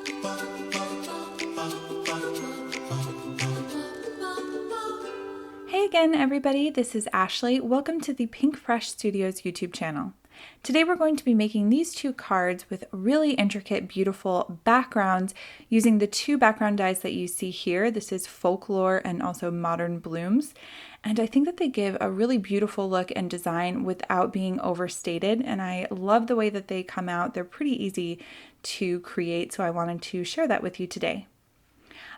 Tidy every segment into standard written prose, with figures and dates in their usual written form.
Hey again, everybody, this is Ashley. Welcome to the Pinkfresh Studio's YouTube channel. Today we're going to be making these two cards with really intricate, beautiful backgrounds using the two background dies that you see here. This is Folklore and also Modern Blooms. And I think that they give a really beautiful look and design without being overstated. And I love the way that they come out. They're pretty easy to create, so I wanted to share that with you today.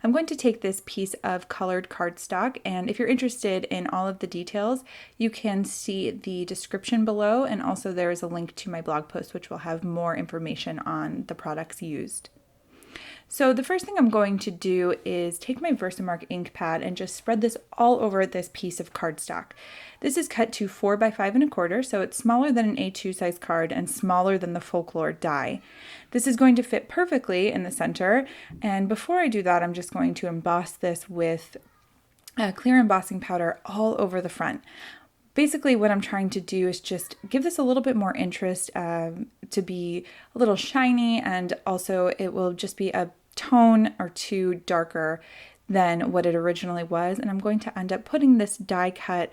I'm going to take this piece of colored cardstock, and if you're interested in all of the details, you can see the description below, and also there is a link to my blog post which will have more information on the products used. So the first thing I'm going to do is take my Versamark ink pad and just spread this all over this piece of cardstock. This is cut to 4 by 5 1/4, so it's smaller than an A2 size card and smaller than the Folklore die. This is going to fit perfectly in the center, and before I do that, I'm just going to emboss this with clear embossing powder all over the front. Basically, what I'm trying to do is just give this a little bit more interest, to be a little shiny, and also it will just be a tone or two darker than what it originally was. And I'm going to end up putting this die cut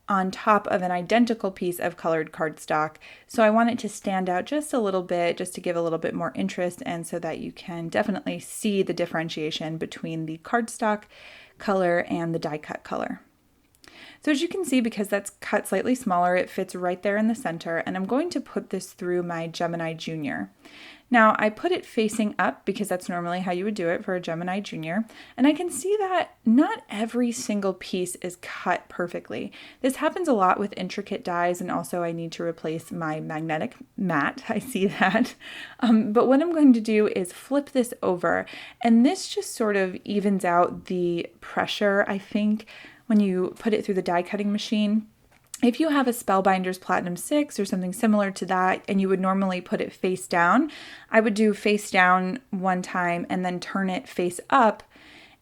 on top of an identical piece of colored cardstock. So I want it to stand out just a little bit, just to give a little bit more interest, and so that you can definitely see the differentiation between the cardstock color and the die cut color. So as you can see, because that's cut slightly smaller, it fits right there in the center, and I'm going to put this through my Gemini Junior. Now, I put it facing up because that's normally how you would do it for a Gemini Junior, and I can see that not every single piece is cut perfectly. This happens a lot with intricate dies, and also I need to replace my magnetic mat. I see that. But what I'm going to do is flip this over, and this just sort of evens out the pressure, I think, when you put it through the die cutting machine. If you have a Spellbinders Platinum 6 or something similar to that, and you would normally put it face down, I would do face down one time and then turn it face up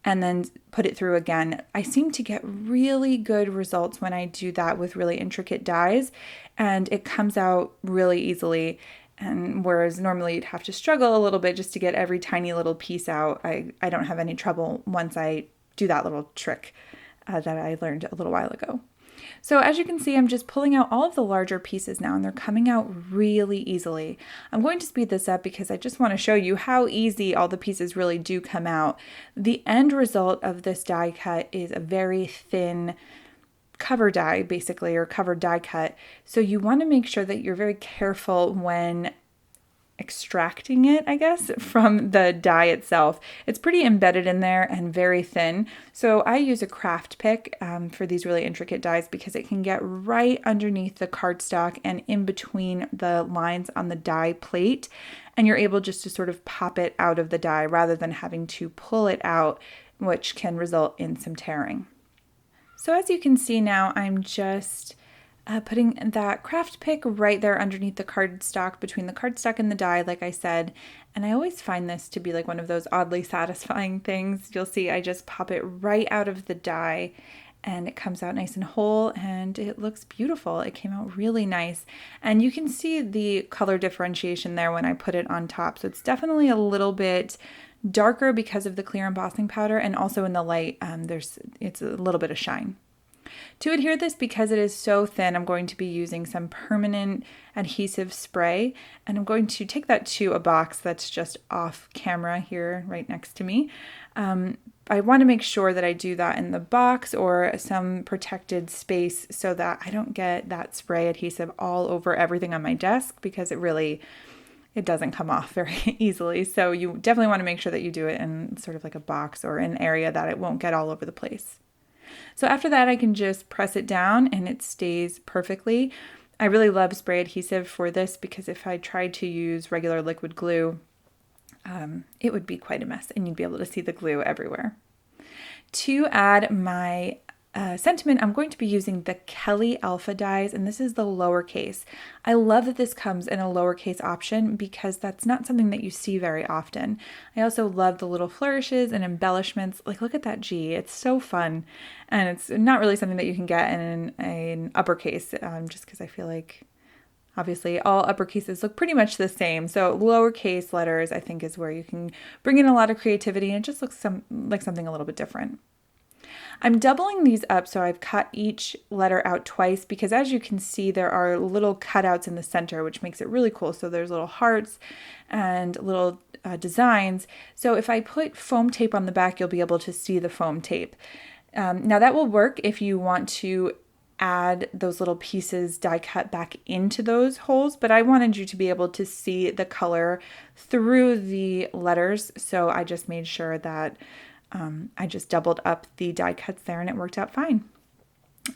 and then put it through again. I seem to get really good results when I do that with really intricate dies, and it comes out really easily. And whereas normally you'd have to struggle a little bit just to get every tiny little piece out, I don't have any trouble once I do that little trick that I learned a little while ago. So as you can see, I'm just pulling out all of the larger pieces now, and they're coming out really easily. I'm going to speed this up because I just want to show you how easy all the pieces really do come out. The end result of this die cut is a very thin cover die, basically, or cover die cut. So you want to make sure that you're very careful when extracting it, I guess, from the die itself. It's pretty embedded in there and very thin. So I use a craft pick for these really intricate dies because it can get right underneath the cardstock and in between the lines on the die plate. And you're able just to sort of pop it out of the die rather than having to pull it out, which can result in some tearing. So as you can see now, I'm just putting that craft pick right there underneath the cardstock, between the cardstock and the die, like I said. And I always find this to be like one of those oddly satisfying things. You'll see I just pop it right out of the die and it comes out nice and whole, and it looks beautiful. It came out really nice. And you can see the color differentiation there when I put it on top. So it's definitely a little bit darker because of the clear embossing powder, and also in the light, it's a little bit of shine. To adhere this, because it is so thin, I'm going to be using some permanent adhesive spray, and I'm going to take that to a box that's just off camera here right next to me. I want to make sure that I do that in the box or some protected space so that I don't get that spray adhesive all over everything on my desk, because it doesn't come off very easily. So you definitely want to make sure that you do it in sort of like a box or an area that it won't get all over the place. So after that, I can just press it down and it stays perfectly. I really love spray adhesive for this because if I tried to use regular liquid glue, it would be quite a mess and you'd be able to see the glue everywhere. To add my sentiment, I'm going to be using the Kelly Alpha dies, and this is the lowercase. I love that this comes in a lowercase option because that's not something that you see very often. I also love the little flourishes and embellishments. Like, look at that G. It's so fun, and it's not really something that you can get in an uppercase, just because I feel like Obviously, all uppercases look pretty much the same. So lowercase letters, I think, is where you can bring in a lot of creativity, and it just looks like something a little bit different. I'm doubling these up, so I've cut each letter out twice because as you can see, there are little cutouts in the center, which makes it really cool. So there's little hearts and little designs. So if I put foam tape on the back, you'll be able to see the foam tape. Now that will work if you want to add those little pieces die cut back into those holes, but I wanted you to be able to see the color through the letters, so I just made sure that I just doubled up the die cuts there and it worked out fine.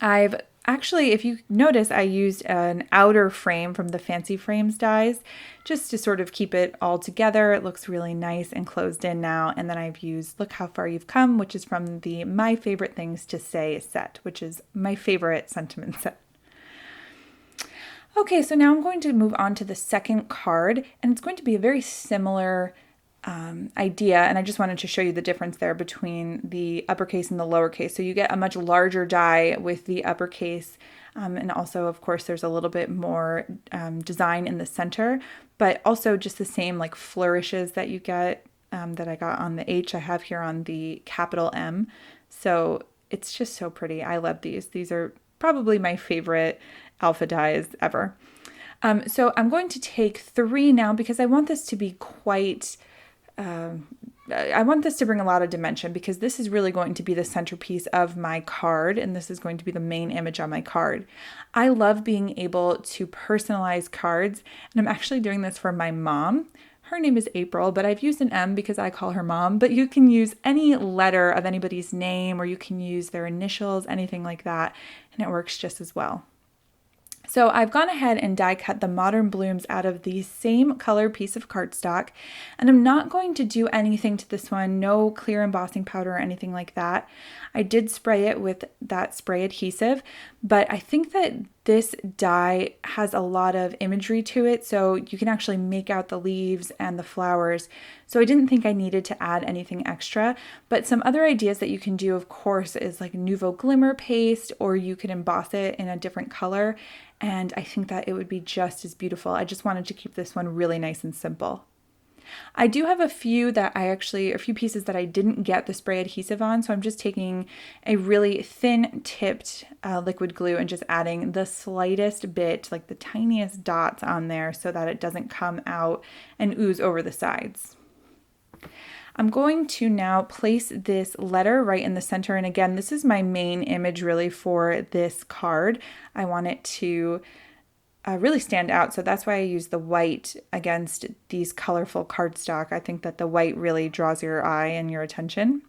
I've actually, if you notice, I used an outer frame from the Fancy Frames dies just to sort of keep it all together. It looks really nice and closed in now. And then I've used Look How Far You've Come, which is from the My Favorite Things to Say set, which is my favorite sentiment set. Okay, so now I'm going to move on to the second card, and it's going to be a very similar idea, and I just wanted to show you the difference there between the uppercase and the lowercase. So you get a much larger die with the uppercase, and also, of course, there's a little bit more design in the center, but also just the same like flourishes that you get that I got on the H, I have here on the capital M. So it's just so pretty. I love these. These are probably my favorite alpha dies ever. So I'm going to take 3 now because I want this to be quite I want this to bring a lot of dimension because this is really going to be the centerpiece of my card, and this is going to be the main image on my card. I love being able to personalize cards, and I'm actually doing this for my mom. Her name is April, but I've used an M because I call her mom, but you can use any letter of anybody's name, or you can use their initials, anything like that, and it works just as well. So I've gone ahead and die cut the modern blooms out of the same color piece of cardstock, and I'm not going to do anything to this one, no clear embossing powder or anything like that. I did spray it with that spray adhesive, but I think that this die has a lot of imagery to it, so you can actually make out the leaves and the flowers. So I didn't think I needed to add anything extra, but some other ideas that you can do, of course, is like Nouveau Glimmer paste, or you could emboss it in a different color, and I think that it would be just as beautiful. I just wanted to keep this one really nice and simple. I do have a few pieces that I didn't get the spray adhesive on, so I'm just taking a really thin tipped liquid glue and just adding the slightest bit, like the tiniest dots on there so that it doesn't come out and ooze over the sides. I'm going to now place this letter right in the center, and again, this is my main image really for this card. I want it to really stand out, so that's why I use the white against these colorful cardstock. I think that the white really draws your eye and your attention.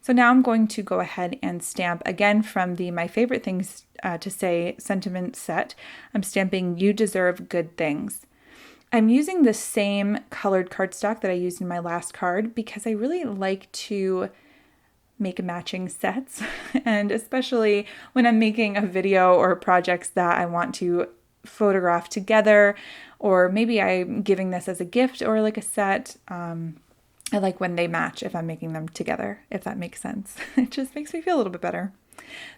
So now I'm going to go ahead and stamp again from the My Favorite Things to Say sentiment set. I'm stamping You Deserve Good Things. I'm using the same colored cardstock that I used in my last card because I really like to make matching sets, and especially when I'm making a video or projects that I want to photograph together, or maybe I'm giving this as a gift or like a set. I like when they match if I'm making them together, if that makes sense. It just makes me feel a little bit better.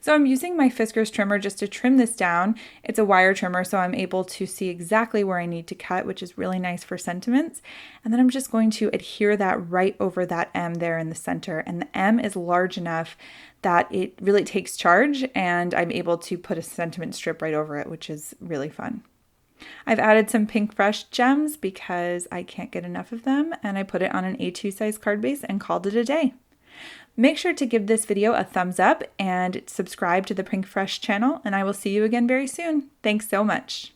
So I'm using my Fiskars trimmer just to trim this down. It's a wire trimmer, so I'm able to see exactly where I need to cut, which is really nice for sentiments. And then I'm just going to adhere that right over that M there in the center. And the M is large enough that it really takes charge, and I'm able to put a sentiment strip right over it, which is really fun. I've added some Pinkfresh gems because I can't get enough of them, and I put it on an A2 size card base and called it a day. Make sure to give this video a thumbs up and subscribe to the Pinkfresh channel, and I will see you again very soon. Thanks so much.